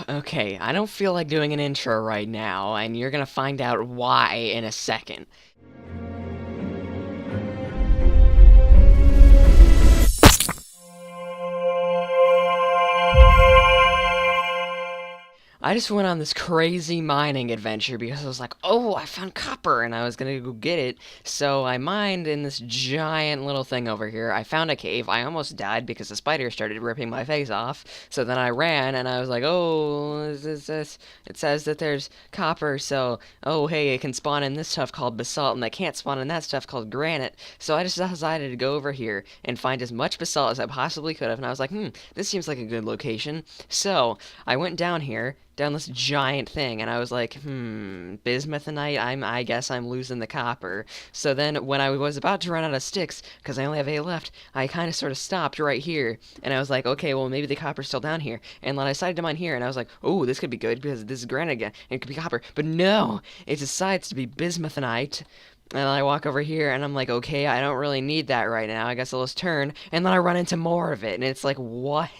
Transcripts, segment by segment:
Okay, I don't feel like doing an intro right now, and you're gonna find out why in a second. I just went on this crazy mining adventure because I was like, oh, I found copper, and I was gonna go get it. So I mined in this giant little thing over here. I found a cave. I almost died because the spider started ripping my face off. So then I ran, and I was like, oh, it says that there's copper, so, oh, hey, it can spawn in this stuff called basalt, and I can't spawn in that stuff called granite. So I just decided to go over here and find as much basalt as I possibly could have, and I was like, this seems like a good location. So I went down here, down this giant thing, and I was like, bismuthinite, I guess I'm losing the copper. So then when I was about to run out of sticks, because I only have 8 left, I kind of sort of stopped right here, and I was like, okay, well, maybe the copper's still down here. And then I decided to mine here, and I was like, oh, this could be good, because this is granite again, and it could be copper. But no, it decides to be bismuthinite. And I walk over here, and I'm like, okay, I don't really need that right now. I guess I'll just turn, and then I run into more of it, and it's like, what?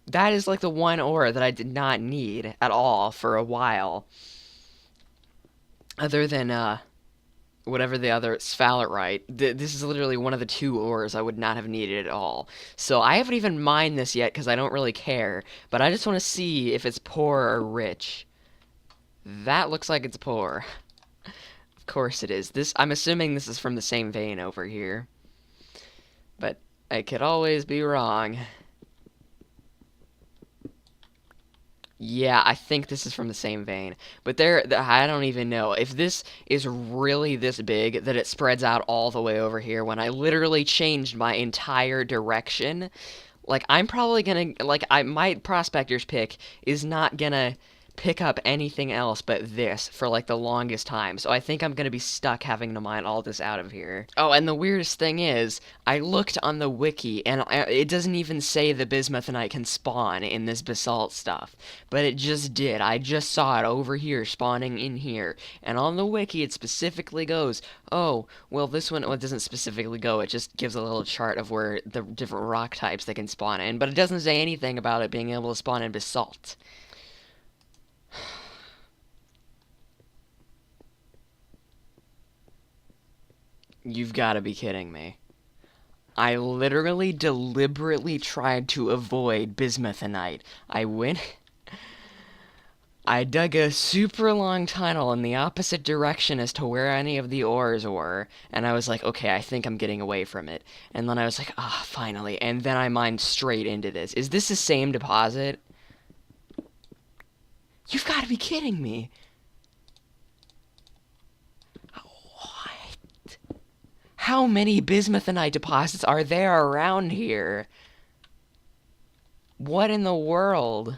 That is like the one ore that I did not need at all for a while. Other than, whatever the other, sphalerite. This is literally one of the 2 ores I would not have needed at all. So I haven't even mined this yet because I don't really care. But I just want to see if it's poor or rich. That looks like it's poor. Of course it is. I'm assuming this is from the same vein over here. But I could always be wrong. Yeah, I think this is from the same vein. But I don't even know. If this is really this big that it spreads out all the way over here when I literally changed my entire direction, like, I'm probably gonna, like, my prospector's pick is not gonna pick up anything else but this for like the longest time. So I think I'm gonna be stuck having to mine all this out of here. Oh, and the weirdest thing is, I looked on the wiki and it doesn't even say the bismuthinite can spawn in this basalt stuff, but it just did. I just saw it over here spawning in here, and on the wiki it specifically goes, oh, well, this one, well, it doesn't specifically go, it just gives a little chart of where the different rock types they can spawn in, but it doesn't say anything about it being able to spawn in basalt. You've got to be kidding me. I literally deliberately tried to avoid bismuthinite. I dug a super long tunnel in the opposite direction as to where any of the ores were, and I was like, okay, I think I'm getting away from it. And then I was like, finally. And then I mined straight into this. Is this the same deposit? You've got to be kidding me. How many bismuthinite deposits are there around here? What in the world?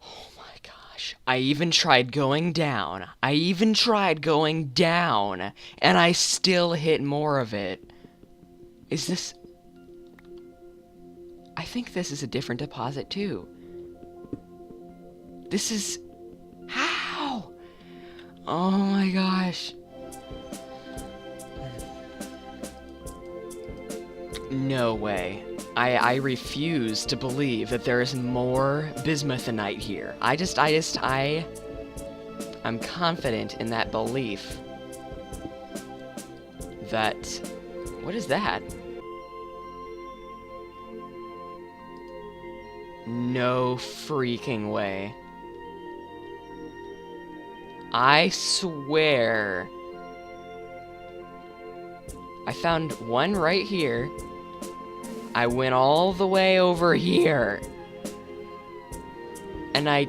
Oh my gosh. I even tried going down. And I still hit more of it. Is this... I think this is a different deposit too. This is... How? Oh my gosh. No way. I refuse to believe that there is more bismuthinite here. I'm confident in that belief that... What is that? No freaking way. I swear. I found one right here. I went all the way over here. And I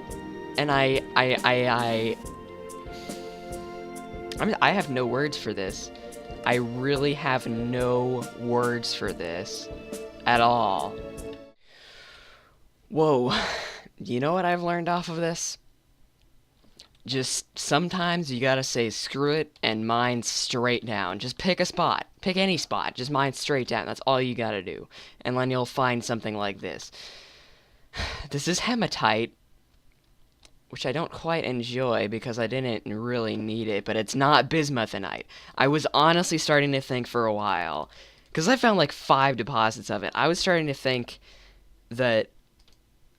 have no words for this. I really have no words for this at all. Whoa. You know what I've learned off of this? Just sometimes you gotta say screw it and mine straight down. Just pick a spot. Pick any spot. Just mine straight down. That's all you gotta do. And then you'll find something like this. This is hematite, which I don't quite enjoy because I didn't really need it, but it's not bismuthinite. I was honestly starting to think for a while, because I found like 5 deposits of it. I was starting to think that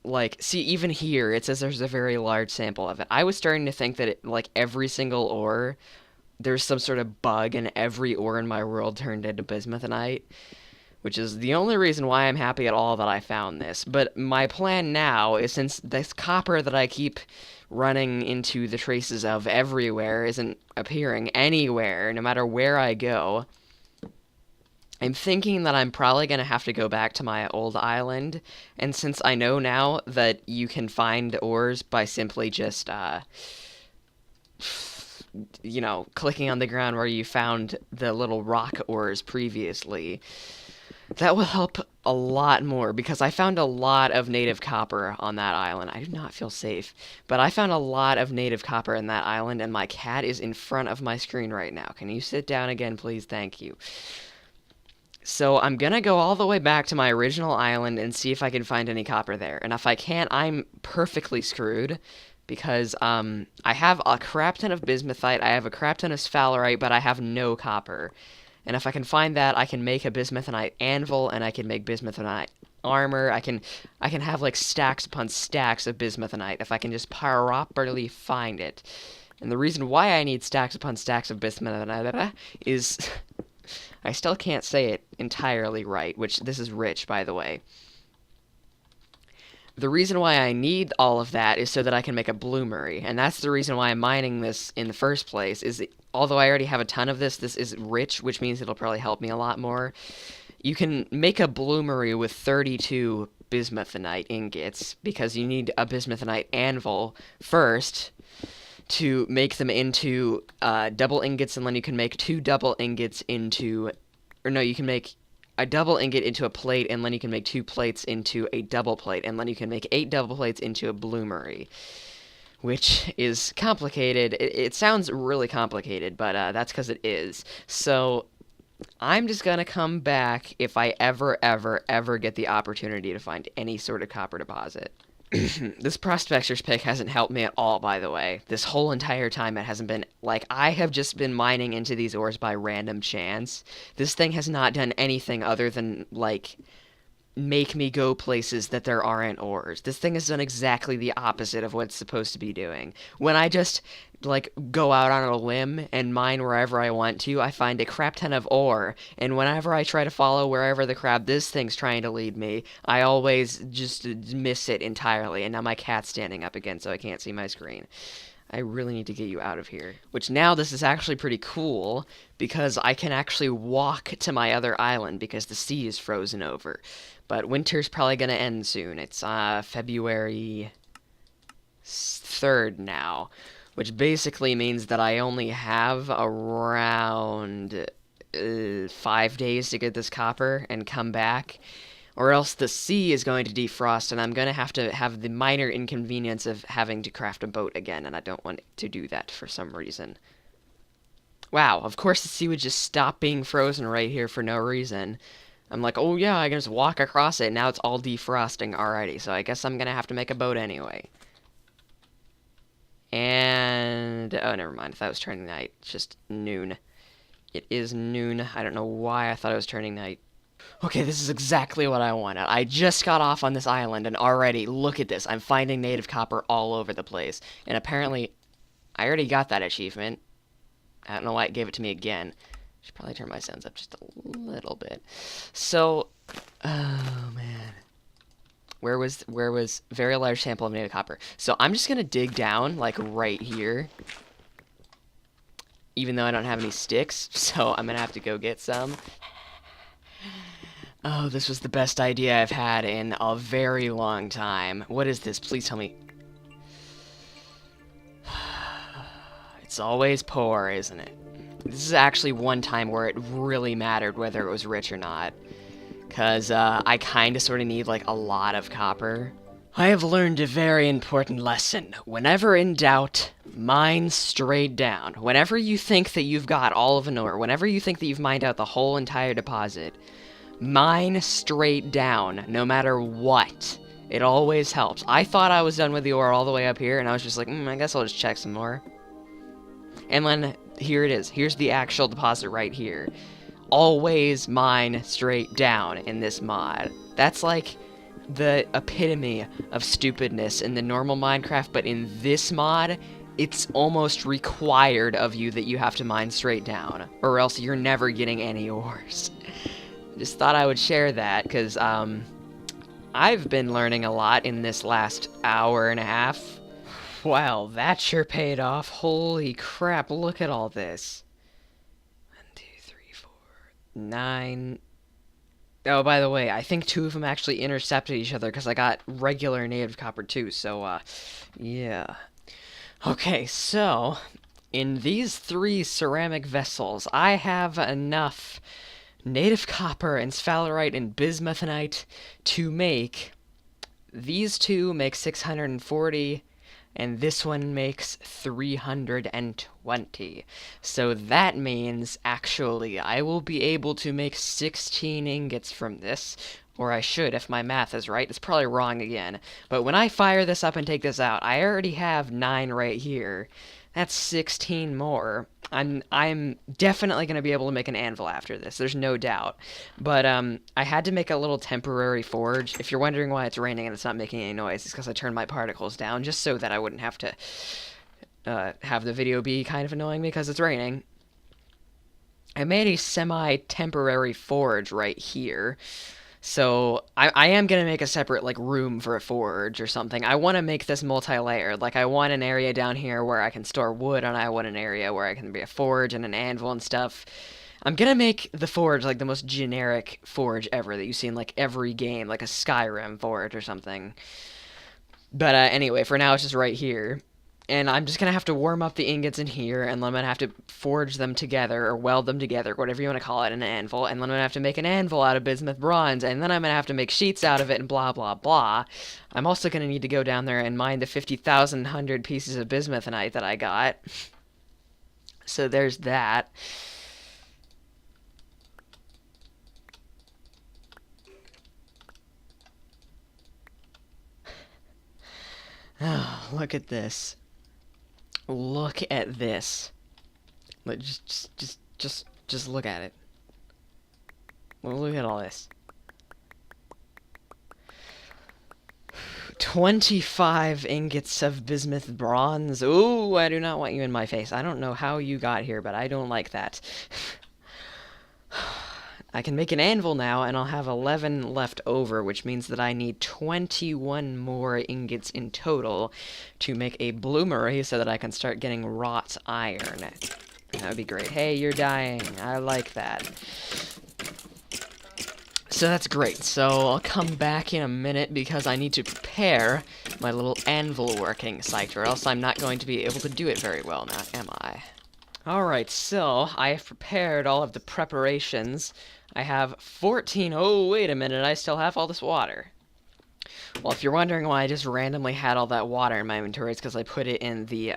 like, see, even here, it says there's a very large sample of it. I was starting to think that, like, every single ore, there's some sort of bug and every ore in my world turned into bismuthinite, which is the only reason why I'm happy at all that I found this. But my plan now is, since this copper that I keep running into the traces of everywhere isn't appearing anywhere, no matter where I go, I'm thinking that I'm probably going to have to go back to my old island, and since I know now that you can find ores by simply just, you know, clicking on the ground where you found the little rock ores previously, that will help a lot more, because I found a lot of native copper on that island. I do not feel safe, but I found a lot of native copper in that island, and my cat is in front of my screen right now. Can you sit down again, please? Thank you. So I'm gonna go all the way back to my original island and see if I can find any copper there. And if I can't, I'm perfectly screwed, because I have a crap ton of bismuthite, I have a crap ton of sphalerite, but I have no copper. And if I can find that, I can make a bismuthinite anvil, and I can make bismuthinite armor. I can have like stacks upon stacks of bismuthinite if I can just properly find it. And the reason why I need stacks upon stacks of bismuthinite is I still can't say it entirely right, which this is rich, by the way. The reason why I need all of that is so that I can make a bloomery, and that's the reason why I'm mining this in the first place, is that although I already have a ton of this, this is rich, which means it'll probably help me a lot more. You can make a bloomery with 32 bismuthinite ingots, because you need a bismuthinite anvil first to make them into double ingots, and then you can make two double ingots into, or no, you can make a double ingot into a plate, and then you can make 2 plates into a double plate, and then you can make 8 double plates into a bloomery, which is complicated. It sounds really complicated, but that's because it is. So I'm just gonna come back if I ever get the opportunity to find any sort of copper deposit. This prospector's pick hasn't helped me at all, by the way. This whole entire time it hasn't been, like, I have just been mining into these ores by random chance. This thing has not done anything other than, like, make me go places that there aren't ores. This thing has done exactly the opposite of what it's supposed to be doing. When I just, like, go out on a limb and mine wherever I want to, I find a crap ton of ore, and whenever I try to follow wherever the crap this thing's trying to lead me, I always just miss it entirely, and now my cat's standing up again, so I can't see my screen. I really need to get you out of here. Which now this is actually pretty cool, because I can actually walk to my other island because the sea is frozen over. But winter's probably going to end soon. It's February 3rd now, which basically means that I only have around 5 days to get this copper and come back, or else the sea is going to defrost, and I'm going to have the minor inconvenience of having to craft a boat again, and I don't want to do that for some reason. Wow, of course the sea would just stop being frozen right here for no reason. I'm like, oh yeah, I can just walk across it, and now it's all defrosting already, so I guess I'm going to have to make a boat anyway. And, oh, never mind, I thought it was turning night. It's just noon. It is noon. I don't know why I thought it was turning night. Okay, this is exactly what I wanted. I just got off on this island, and already, look at this. I'm finding native copper all over the place. And apparently, I already got that achievement. I don't know why it gave it to me again. Should probably turn my sounds up just a little bit. So, oh man. Where was very large sample of native copper? So I'm just gonna dig down, like, right here. Even though I don't have any sticks, so I'm gonna have to go get some. Oh, this was the best idea I've had in a very long time. What is this? Please tell me. It's always poor, isn't it? This is actually one time where it really mattered whether it was rich or not. Because I kind of sort of need, like, a lot of copper. I have learned a very important lesson. Whenever in doubt, mine straight down. Whenever you think that you've got all of an ore, whenever you think that you've mined out the whole entire deposit, mine straight down, no matter what. It always helps. I thought I was done with the ore all the way up here, and I was just like, I guess I'll just check some more. And then, here it is. Here's the actual deposit right here. Always mine straight down in this mod. That's like the epitome of stupidness in the normal Minecraft, but in this mod, it's almost required of you that you have to mine straight down, or else you're never getting any ores. Just thought I would share that, because I've been learning a lot in this last hour and a half. Well, that sure paid off. Holy crap, look at all this. 1, 2, 3, 4, 9. Oh, by the way, I think 2 of them actually intercepted each other because I got regular native copper too, so, yeah. Okay, so, in these 3 ceramic vessels, I have enough native copper and sphalerite and bismuthinite to make... These 2 make 640, and this one makes 320. So that means, actually, I will be able to make 16 ingots from this, or I should, if my math is right. It's probably wrong again. But when I fire this up and take this out, I already have 9 right here. That's 16 more. I'm definitely going to be able to make an anvil after this. There's no doubt. But I had to make a little temporary forge. If you're wondering why it's raining and it's not making any noise, it's because I turned my particles down just so that I wouldn't have to have the video be kind of annoying me because it's raining. I made a semi-temporary forge right here. So I am going to make a separate like room for a forge or something. I want to make this multi-layered. Like I want an area down here where I can store wood, and I want an area where I can be a forge and an anvil and stuff. I'm going to make the forge like the most generic forge ever that you see in like every game, like a Skyrim forge or something. But anyway, for now it's just right here. And I'm just going to have to warm up the ingots in here, and then I'm going to have to forge them together, or weld them together, whatever you want to call it, in an anvil, and then I'm going to have to make an anvil out of bismuth bronze, and then I'm going to have to make sheets out of it, and blah, blah, blah. I'm also going to need to go down there and mine the 50,100 pieces of bismuthinite that I got. So there's that. Oh, look at this. Look at this. Just look at it. Look at all this. 25 ingots of bismuth bronze. Ooh, I do not want you in my face. I don't know how you got here, but I don't like that. I can make an anvil now, and I'll have 11 left over, which means that I need 21 more ingots in total to make a bloomery so that I can start getting wrought iron. That would be great. Hey, you're dying. I like that. So that's great. So I'll come back in a minute because I need to prepare my little anvil working site, or else I'm not going to be able to do it very well now, am I? Alright, so I have prepared all of the preparations. I have 14... Oh, wait a minute, I still have all this water. Well, if you're wondering why I just randomly had all that water in my inventory, it's because I put it in the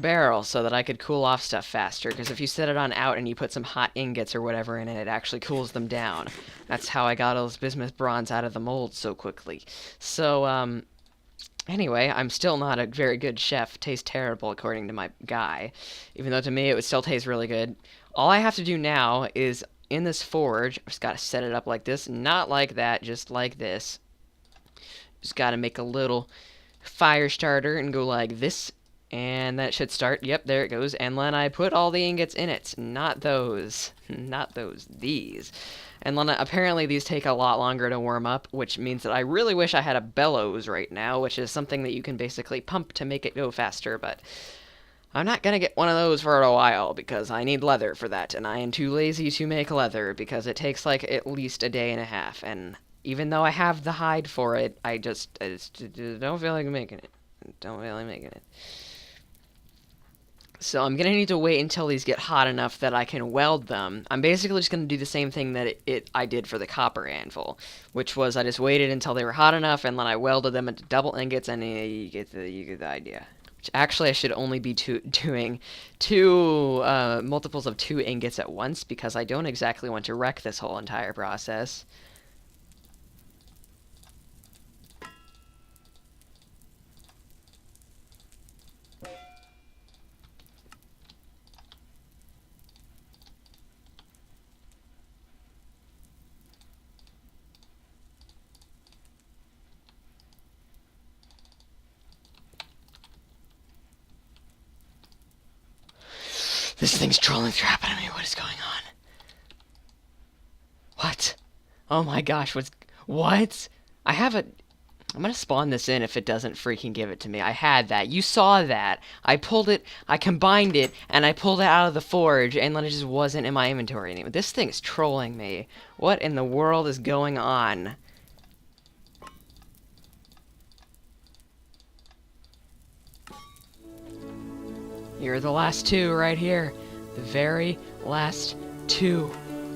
barrel so that I could cool off stuff faster, because if you set it on out and you put some hot ingots or whatever in it, it actually cools them down. That's how I got all this bismuth bronze out of the mold so quickly. So, anyway, I'm still not a very good chef. Tastes terrible, according to my guy. Even though to me it would still taste really good. All I have to do now is, in this forge, I've just got to set it up like this. Not like that, just like this. Just got to make a little fire starter and go like this. And that should start. Yep, there it goes. And then I put all the ingots in it. Not those. Not those. These. And then apparently these take a lot longer to warm up, which means that I really wish I had a bellows right now, which is something that you can basically pump to make it go faster, but I'm not going to get one of those for a while because I need leather for that, and I am too lazy to make leather because it takes like at least a day and a half, and even though I have the hide for it, I just don't feel like making it. Don't feel like making it. So I'm going to need to wait until these get hot enough that I can weld them. I'm basically just going to do the same thing that I did for the copper anvil, which was I just waited until they were hot enough, and then I welded them into double ingots, and you get the idea. Which actually I should only be doing two multiples of 2 ingots at once, because I don't exactly want to wreck this whole entire process. This thing's trolling through happening to me. What is going on? What? Oh my gosh, what? I have a... I'm gonna spawn this in if it doesn't freaking give it to me. I had that. You saw that. I pulled it, I combined it, and I pulled it out of the forge, and then it just wasn't in my inventory anymore. This thing is trolling me. What in the world is going on? You're the last two right here. The very last two.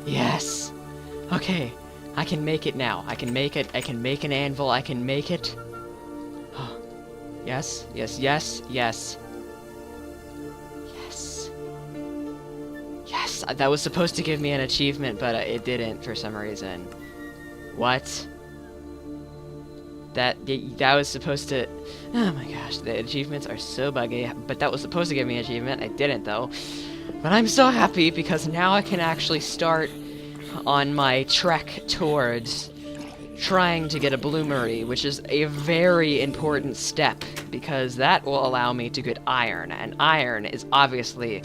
Yes. Okay. I can make it now. I can make it. I can make an anvil. I can make it. Oh. Yes. Yes. Yes. Yes. Yes. Yes. That was supposed to give me an achievement, but it didn't for some reason. What? That was supposed to... Oh my gosh, the achievements are so buggy. But that was supposed to give me an achievement. It didn't, though. But I'm so happy because now I can actually start on my trek towards trying to get a bloomery, which is a very important step because that will allow me to get iron. And iron is obviously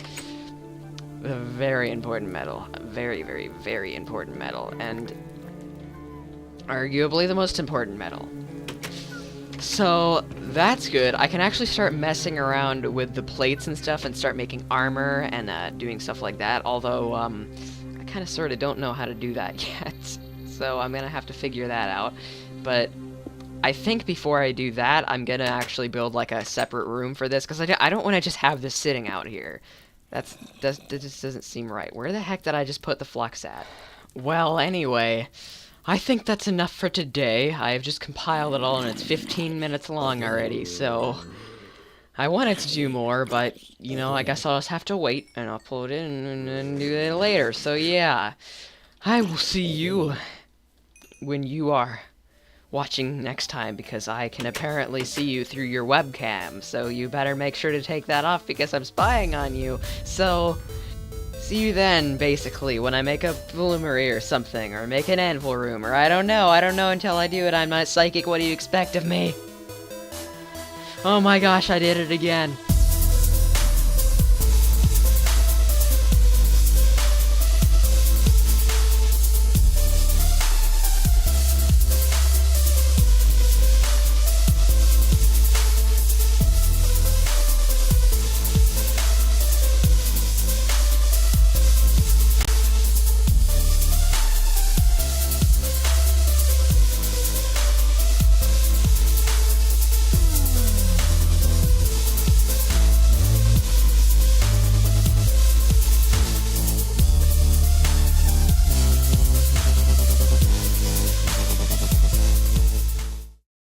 a very important metal. A very, very, very important metal. And arguably the most important metal. So, that's good. I can actually start messing around with the plates and stuff and start making armor and doing stuff like that, although, I kind of sort of don't know how to do that yet. So I'm gonna have to figure that out. But I think before I do that, I'm gonna actually build, like, a separate room for this, because I don't want to just have this sitting out here. That just doesn't seem right. Where the heck did I just put the flux at? Well, anyway... I think that's enough for today. I've just compiled it all and it's 15 minutes long already, so... I wanted to do more, but, you know, I guess I'll just have to wait and upload it and do it later. So, yeah. I will see you when you are watching next time, because I can apparently see you through your webcam. So you better make sure to take that off because I'm spying on you. So... see you then, basically, when I make a bloomery or something, or make an anvil room, or I don't know until I do it. I'm not psychic. What do you expect of me? Oh my gosh, I did it again.